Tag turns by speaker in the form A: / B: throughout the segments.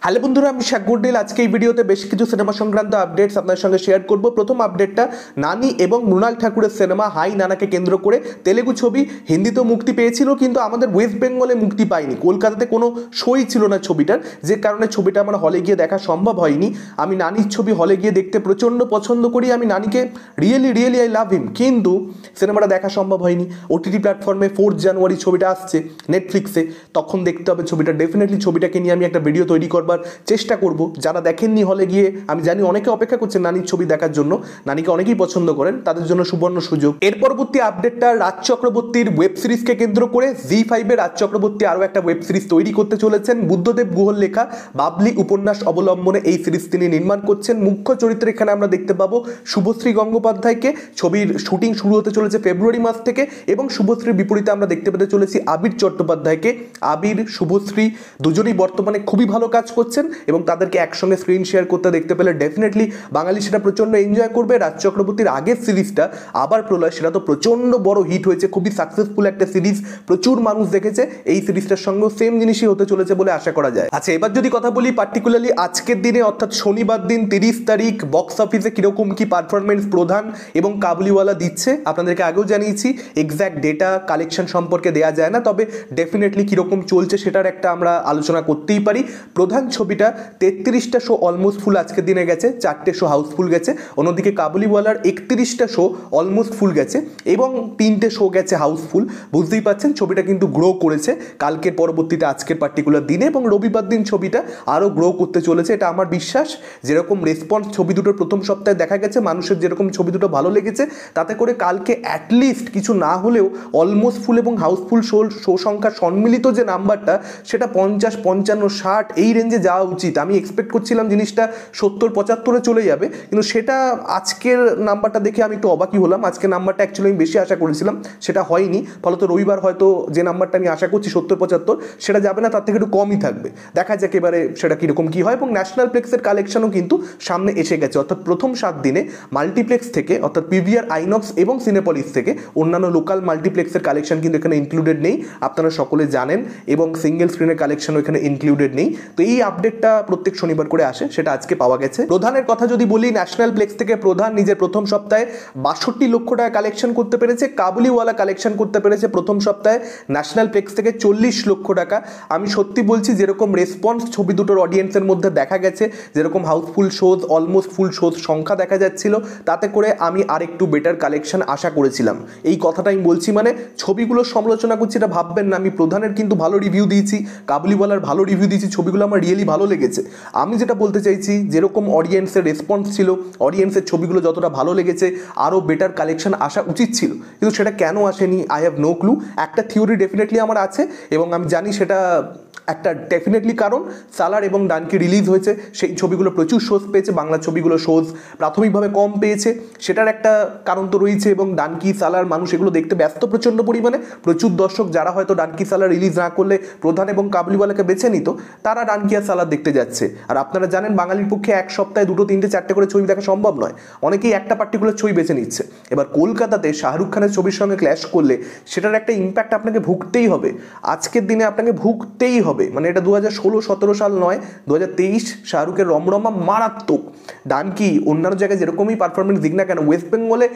A: Hello বন্ধুরা, আমি শাকগুড্ডিল। আজকে এই ভিডিওতে বেশ কিছু সিনেমা সংক্রান্ত আপডেটস আপনার সঙ্গে শেয়ার করব। প্রথম আপডেটটা, নানি এবং মৃণাল ঠাকুরের সিনেমা হাই নানাকে কেন্দ্র করে তেলেগু ছবি হিন্দিতেও মুক্তি পেয়েছিল, কিন্তু আমাদের ওয়েস্ট বেঙ্গলে মুক্তি পায়নি। কলকাতাতে কোনো শোই ছিল না ছবিটার, যে কারণে ছবিটা আমার হলে গিয়ে দেখা সম্ভব হয়নি। আমি নানির ছবি হলে গিয়ে দেখতে প্রচণ্ড পছন্দ করি, আমি নানিকে রিয়েলি আই লাভ হিম, কিন্তু সিনেমাটা দেখা সম্ভব হয়নি। ওটিটি প্ল্যাটফর্মে 4 জানুয়ারি ছবিটা আসছে নেটফ্লিক্সে, তখন দেখতে হবে ছবিটা। ডেফিনেটলি ছবিটাকে নিয়ে আমি একটা ভিডিও তৈরি করবার চেষ্টা করব। যারা দেখেননি হলে গিয়ে, আমি জানি অনেকে অপেক্ষা করছেন নানির ছবি দেখার জন্য, নানিকে অনেকেই পছন্দ করেন, তাদের জন্য সুবর্ণ সুযোগ। এর পরবর্তী আপডেটটা, রাজ চক্রবর্তীর ওয়েব সিরিজকে কেন্দ্র করে জি5 এর রাজ চক্রবর্তী আরও একটা ওয়েব সিরিজ তৈরি করতে চলেছেন। বুদ্ধদেব গুহর লেখা বাবলি উপন্যাস অবলম্বনে এই সিরিজ তিনি নির্মাণ করছেন। মুখ্য চরিত্রে এখানে আমরা দেখতে পাবো শুভশ্রী গঙ্গোপাধ্যায়কে। ছবির শুটিং শুরু হতে চলেছে ফেব্রুয়ারি মাস থেকে, এবং শুভশ্রীর বিপরীতে আমরা দেখতে পেতে চলেছি আবির চট্টোপাধ্যায়কে। আবির, শুভশ্রী দুজনেই বর্তমানে খুবই ভালো কাজ করছেন, এবং তাদেরকে একসঙ্গে স্ক্রিন শেয়ার করতে দেখতে পেলে ডেফিনেটলি বাঙালি সেটা প্রচণ্ড এনজয় করবে। রাজ চক্রবর্তীর আগের সিরিজটা আবার প্রলয়, সেটা তো প্রচণ্ড বড় হিট হয়েছে, খুবই সাকসেসফুল একটা সিরিজ, প্রচুর মানুষ দেখেছে। এই সিরিজটার সঙ্গেও সেম জিনিসই হতে চলেছে বলে আশা করা যায়। আচ্ছা, এবার যদি কথা বলি পার্টিকুলারলি আজকের দিনে, অর্থাৎ শনিবার দিন 30 তারিখ বক্স অফিসে কীরকম কী পারফরমেন্স প্রধান এবং কাবুলিওয়ালা দিচ্ছে, আপনাদেরকে আগেও জানিয়েছি। এক্স্যাক্ট ডেটা কালেকশন সম্পর্কে দেওয়া যায় না, তবে ডেফিনেটলি কীরকম চলছে সেটার একটা আমরা আলোচনা করতেই পারি। প্রধান ছবিটা 33টা শো অলমোস্ট ফুল আজকের দিনে গেছে, 4টে শো হাউসফুল গেছে। অন্যদিকে কাবুলিওয়ালার 31টা শো অলমোস্ট ফুল গেছে এবং 3টে শো গেছে হাউসফুল। বুঝতেই পারছেন ছবিটা কিন্তু গ্রো করেছে কালকের পরবর্তীতে আজকের পার্টিকুলার দিনে, এবং রবিবার দিন ছবিটা আরও গ্রো করতে চলেছে, এটা আমার বিশ্বাস। যেরকম রেসপন্স ছবি দুটোর প্রথম সপ্তাহে দেখা গেছে, মানুষের যেরকম ছবি দুটো ভালো লেগেছে, তাতে করে কালকে অ্যাটলিস্ট কিছু না হলেও অলমোস্ট ফুল এবং হাউসফুল শো সংখ্যা সম্মিলিত যে নাম্বারটা, সেটা 50, 55, 60 এই রেঞ্জে যাওয়া উচিত। আমি এক্সপেক্ট করছিলাম জিনিসটা 70, 75-এ চলে যাবে, কিন্তু সেটা আজকের নাম্বারটা দেখে আমি একটু অবাকই হলাম। আজকের নাম্বারটা অ্যাকচুয়ালি আমি বেশি আশা করেছিলাম, সেটা হয়নি। ফলত রবিবার হয়তো যে নাম্বারটা আমি আশা করছি 70, 75, সেটা যাবে না, তার থেকে একটু কমই থাকবে। দেখা যাক এবারে সেটা কীরকম কী হয়। এবং ন্যাশনাল প্লেক্সের কালেকশনও কিন্তু সামনে এসে গেছে, অর্থাৎ প্রথম 7 দিনে মাল্টিপ্লেক্স থেকে, অর্থাৎ পিভিআর, আইনক্স এবং সিনেপলিস থেকে অন্যান্য লোকাল মাল্টিপ্লেক্সের কালেকশন কিন্তু এখানে ইনক্লুডেড নেই, আপনারা সকলে জানেন, এবং সিঙ্গেল স্ক্রিনের কালেকশনও এখানে ইনক্লুডেড নেই। তো এই আপডেটটা প্রত্যেক শনিবার করে আসে, সেটা আজকে পাওয়া গেছে। প্রধানের কথা যদি বলি, ন্যাশনাল প্লেক্স থেকে প্রধান নিজের প্রথম সপ্তাহে 62 লক্ষ টাকা কালেকশন করতে পেরেছে। কাবুলিওয়ালা কালেকশন করতে পেরেছে প্রথম সপ্তাহে ন্যাশনাল প্লেক্স থেকে 40 লক্ষ টাকা। আমি সত্যি বলছি, যেরকম রেসপন্স ছবি দুটোর অডিয়েন্সের মধ্যে দেখা গেছে, যেরকম housefull shows, almost full shows সংখ্যা দেখা যাচ্ছিল, তাতে করে আমি আরেকটু বেটার কালেকশন আশা করেছিলাম। এই কথাটা আমি বলছি, মানে ছবিগুলোর সমালোচনা করছি এটা ভাববেন না। আমি প্রধানের কিন্তু ভালো রিভিউ দিয়েছি, কাবুলিওয়ালার ভালো রিভিউ দিয়েছি, ছবিগুলো আমার রিয়েলি ভালো লেগেছে। আমি যেটা বলতে চাইছি, যেরকম অডিয়েন্সের রেসপন্স ছিল, অডিয়েন্সের ছবিগুলো যতটা ভালো লেগেছে, আরও বেটার কালেকশন আসা উচিত ছিল, কিন্তু সেটা কেন আসেনি আই হ্যাভ নো ক্লু। একটা থিওরি ডেফিনেটলি আমার আছে, এবং আমি জানি সেটা একটা ডেফিনেটলি কারণ, সালার এবং ডানকি রিলিজ হয়েছে, সেই ছবিগুলো প্রচুর শোজ পেয়েছে, বাংলা ছবিগুলো শোজ প্রাথমিকভাবে কম পেয়েছে, সেটার একটা কারণ তো রয়েছে। এবং ডানকি, সালার মানুষ এগুলো দেখতে ব্যস্ত প্রচণ্ড পরিমাণে। প্রচুর দর্শক যারা হয়তো ডানকি, সালার রিলিজ না করলে প্রধান এবং কাবুলিওয়ালাকে বেছে নিত, তারা ডানকি আর সালার দেখতে যাচ্ছে। আর আপনারা জানেন বাঙালির পক্ষে এক সপ্তাহে 2, 3, 4টে করে ছবি দেখা সম্ভব নয়, অনেকেই একটা পার্টিকুলার ছবি বেছে নিচ্ছে। এবার কলকাতাতে শাহরুখ খানের ছবির সঙ্গে ক্ল্যাশ করলে সেটার একটা ইম্প্যাক্ট আপনাকে ভুগতেই হবে, আজকের দিনে আপনাকে ভুগতেই হবে। মানে এটা 2016, 17 সাল নয়, 2023 শাহরুখের রমরমা মারাত্মক। ডানকি অন্যান্য জায়গায় যেরকমই পারফরমেন্স দিক না কেন, ওয়েস্ট বেঙ্গলে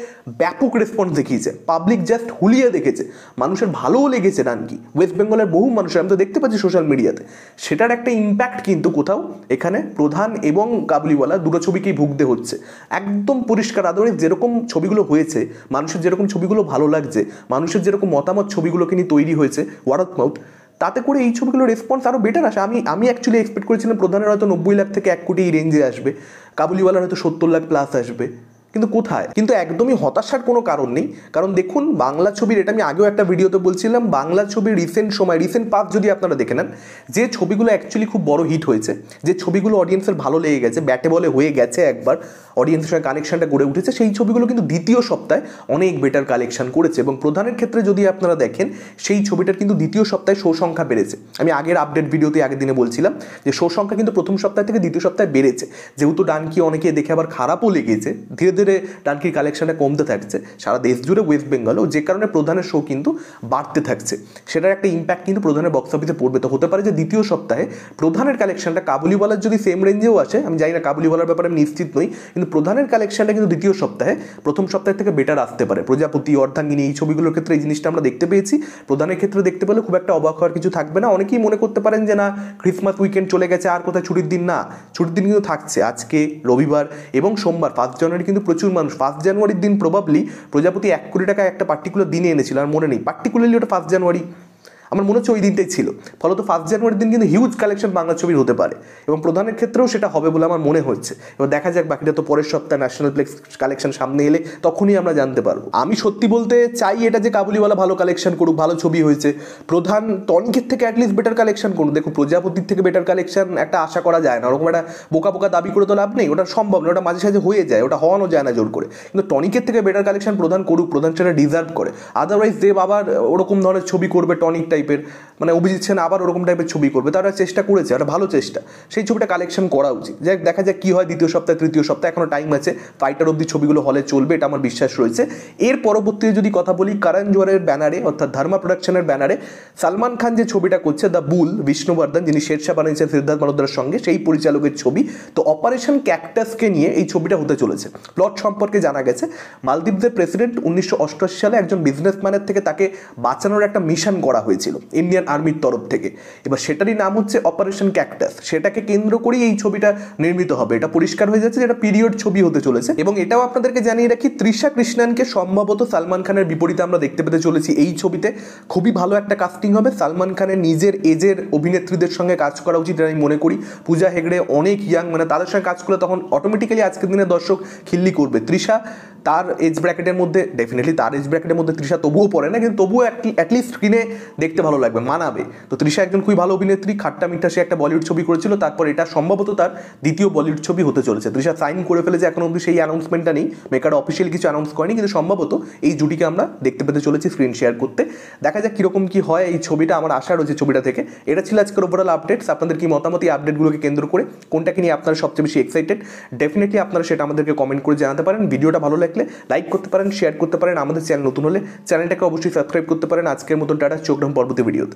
A: ব্যাপক রেসপন্স দেখিয়েছে, পাবলিক জাস্ট হুলিয়ে দেখেছে, মানুষের ভালোও লেগেছে ডানকি। ওয়েস্ট বেঙ্গলের বহু মানুষের, আমি তো দেখতে পাচ্ছি সোশ্যাল মিডিয়াতে, সেটার একটা ইম্প্যাক্ট কিন্তু কোথাও এখানে প্রধান এবং কাবুলিওয়ালা দুটো ছবিকেই ভুগতে হচ্ছে। একদম পরিষ্কার আদরে যেরকম ছবিগুলো হয়েছে, মানুষের যেরকম ছবিগুলো ভালো লাগছে, মানুষের যেরকম মতামত ছবিগুলোকে নিয়ে তৈরি হয়েছে ওয়ার্ড অফ মাউথ, তাতে করে এই ছবিগুলোর রেসপন্স আরও বেটার আসে। আমি অ্যাকচুয়ালি এক্সপেক্ট করেছিলাম প্রধানের হয়তো 90 লাখ থেকে 1 কোটি এই রেঞ্জে আসবে, কাবুলিওয়ালার হয়তো 70 লাখ প্লাস আসবে, কিন্তু কোথায়? কিন্তু একদমই হতাশার কোনো কারণ নেই, কারণ দেখুন বাংলা ছবির, এটা আমি আগেও একটা ভিডিওতে বলছিলাম, বাংলা ছবির রিসেন্ট সময়, রিসেন্ট পাস যদি আপনারা দেখে নেন, যে ছবিগুলো অ্যাকচুয়ালি খুব বড় হিট হয়েছে, যে ছবিগুলো অডিয়েন্সের ভালো লেগে গেছে, ব্যাটে বলে হয়ে গেছে একবার, অডিয়েন্সের সঙ্গে কানেকশনটা গড়ে উঠেছে, সেই ছবিগুলো কিন্তু দ্বিতীয় সপ্তাহে অনেক বেটার কালেকশন করেছে। এবং প্রধানের ক্ষেত্রে যদি আপনারা দেখেন, সেই ছবিটার কিন্তু দ্বিতীয় সপ্তাহে শো সংখ্যা বেড়েছে। আমি আগের আপডেট ভিডিওতে আগের দিনে বলছিলাম যে শো সংখ্যা কিন্তু প্রথম সপ্তাহ থেকে দ্বিতীয় সপ্তাহে বেড়েছে। যেহেতু ডানকি অনেকে দেখে আবার খারাপও লেগেছে, ধীরে ধীরে টার্কির কালেকশনটা কমতে থাকছে সারা দেশ জুড়ে, ওয়েস্ট বেঙ্গলও, যে কারণে প্রধানের শো কিন্তু বাড়তে থাকছে। সেটার একটা ইম্প্যাক্ট কিন্তু প্রধানের বক্স অফিসে পড়বে। তো হতে পারে যে দ্বিতীয় সপ্তাহে প্রধানের কালেকশনটা কাবুলিওয়ালার যদি সেম রেঞ্জেও আসে, আমি জানি না কাবুলিওয়ালার ব্যাপারে আমি নিশ্চিত নই, কিন্তু প্রধানের কালেকশনটা কিন্তু দ্বিতীয় সপ্তাহে প্রথম সপ্তাহের থেকে বেটার আসতে পারে। প্রজাপতি, অর্ধাঙ্গিনী এই ছবিগুলোর ক্ষেত্রে এই জিনিসটা আমরা দেখতে পেয়েছি। প্রধানের ক্ষেত্রে দেখতে পেলে খুব একটা অবাক হওয়ার কিছু থাকবে না। অনেকেই মনে করতে পারেন যে না ক্রিসমাস উইকেন্ড চলে গেছে, আর কোথায় ছুটির দিন, না, ছুটির দিন কিন্তু থাকছে। আজকে রবিবার এবং সোমবার 1 জানুয়ারি কিন্তু প্রচুর মানুষ 1 জানুয়ারির দিন প্রবাবলি প্রজাপতি 1 কোটি টাকা একটা পার্টিকুলার দিনে এনেছিল, আর মনে নেই পার্টিকুলারলি ওটা 1 জানুয়ারি, আমার মনে হচ্ছে ওই দিনটাই ছিল। ফলত 1 জানুয়ারির দিন কিন্তু হিউজ কালেকশন বাংলা ছবির হতে পারে এবং প্রধানের ক্ষেত্রেও সেটা হবে বলে আমার মনে হচ্ছে। এবার দেখা যাক, বাকিটা তো পরের সপ্তাহে ন্যাশনাল প্লেক্স কালেকশন সামনে এলে তখনই আমরা জানতে পারবো। আমি সত্যি বলতে চাই এটা যে কাবুলিওয়ালা ভালো কালেকশন করুক, ভালো ছবি হয়েছে, প্রধান টনিকের থেকে অ্যাটলিস্ট বেটার কালেকশন করুক। দেখো প্রজাপতির থেকে বেটার কালেকশন একটা আশা করা যায় না, ওরকম একটা বোকা বোকা দাবি করে তো লাভ নেই, ওটা সম্ভব না, ওটা মাঝে সাঝে হয়ে যায়, ওটা হওয়ানো যায় না জোর করে। কিন্তু টনিকের থেকে বেটার কালেকশন প্রধান করুক, প্রধান সেটা ডিজার্ভ করে। আদারওয়াইজ দেব আবার ওরকম ধরনের ছবি করবে টনিক টাইপের, মানে অভিজিৎ সেন আবার ওরকম টাইপের ছবি করবে, তারা চেষ্টা করেছে, একটা ভালো চেষ্টা, সেই ছবিটা কালেকশন করা উচিত। যাই দেখা যাক কী হয় দ্বিতীয় সপ্তাহে, তৃতীয় সপ্তাহে এখনো টাইম আছে, ফাইটার অবধি ছবিগুলো হলে চলবে, এটা আমার বিশ্বাস রয়েছে। এর পরবর্তীতে যদি কথা বলি, করণ জোহরের ব্যানারে অর্থাৎ ধর্মা প্রোডাকশনের ব্যানারে সালমান খান যে ছবিটা করছে দ্য বুল, বিষ্ণুবর্ধন যিনি শেরশাহ বানিয়েছেন সিদ্ধার্থ মালহোত্রার সঙ্গে, সেই পরিচালকের ছবি। তো অপারেশন ক্যাকটাসকে নিয়ে এই ছবিটা হতে চলেছে। প্লট সম্পর্কে জানা গেছে মালদ্বীপের প্রেসিডেন্ট 1988 সালে একজন বিজনেসম্যানের থেকে তাকে বাঁচানোর একটা মিশন করা হয়েছিল ইন্ডিয়ান আর্মির তরফ থেকে। এবার সেটারই নাম হচ্ছে অপারেশন ক্যাকটাস, সেটাকে কেন্দ্র করেই এই ছবিটা নির্মিত হবে। এটা পরিষ্কার হয়ে যাচ্ছে যে এটা পিরিয়ড ছবি হতে চলেছে। এবং এটাও আপনাদেরকে জানিয়ে রাখি, তৃষা কৃষ্ণনকে সম্ভবত সালমান খানের বিপরীতে আমরা দেখতে পেতে চলেছি এই ছবিতে। খুবই ভালো একটা কাস্টিং হবে, সালমান খানের নিজের এজের অভিনেত্রীদের সঙ্গে কাজ করা উচিত আমি মনে করি। পূজা হেগড়ে অনেক ইয়াং, মানে তাদের সঙ্গে কাজ করলে তখন অটোমেটিক্যালি আজকের দিনে দর্শক খিল্লি করবে। তৃষা তার এজ ব্র্যাকেটের মধ্যে, ডেফিনেটলি তার এজ ব্র্যাকেটের মধ্যে তৃষা তবুও পড়ে না, কিন্তু তবুও অ্যাটলিস্ট স্ক্রিনে দেখতে ভালো লাগবে, মানাবে। তো তৃষা একজন খুবই ভালো অভিনেত্রী, খাট্টা মিঠা সে একটা বলিউড ছবি করেছিল, তারপর এটা সম্ভবত তার দ্বিতীয় বলিউড ছবি হতে চলেছে। তৃষা সাইন করে ফেলেছে, এখন অবধি সেই অ্যানাউন্সমেন্টটা নেই, মেকার অফিসিয়ালি কিছু অ্যানাউন্স করেনি, কিন্তু সম্ভবত এই জুটিকে আমরা দেখতে পেতে চলেছি স্ক্রিন শেয়ার করতে। দেখা যাক কীরকম কী হয় এই ছবিটা, আমার আশা রয়েছে ছবিটা থেকে। এটা ছিল আজকের ওভারঅল আপডেটস। আপনাদের কি মতামত এই আপডেটগুলোকে কেন্দ্র করে, কোনটাকে নিয়ে আপনারা সবচেয়ে বেশি এক্সাইটেড, ডেফিনেটলি আপনারা সেটা আমাদেরকে কমেন্ট করে জানাতে পারেন। ভিডিওটা ভালো লাগলে লাইক করতে পারেন, শেয়ার করতে পারেন। আমাদের চ্যানেল নতুন হলে চ্যানেলটাকে অবশ্যই সাবস্ক্রাইব করতে পারেন। আজকের মতো টাটা, চোখ রাখুন পরবর্তী ভিডিওতে।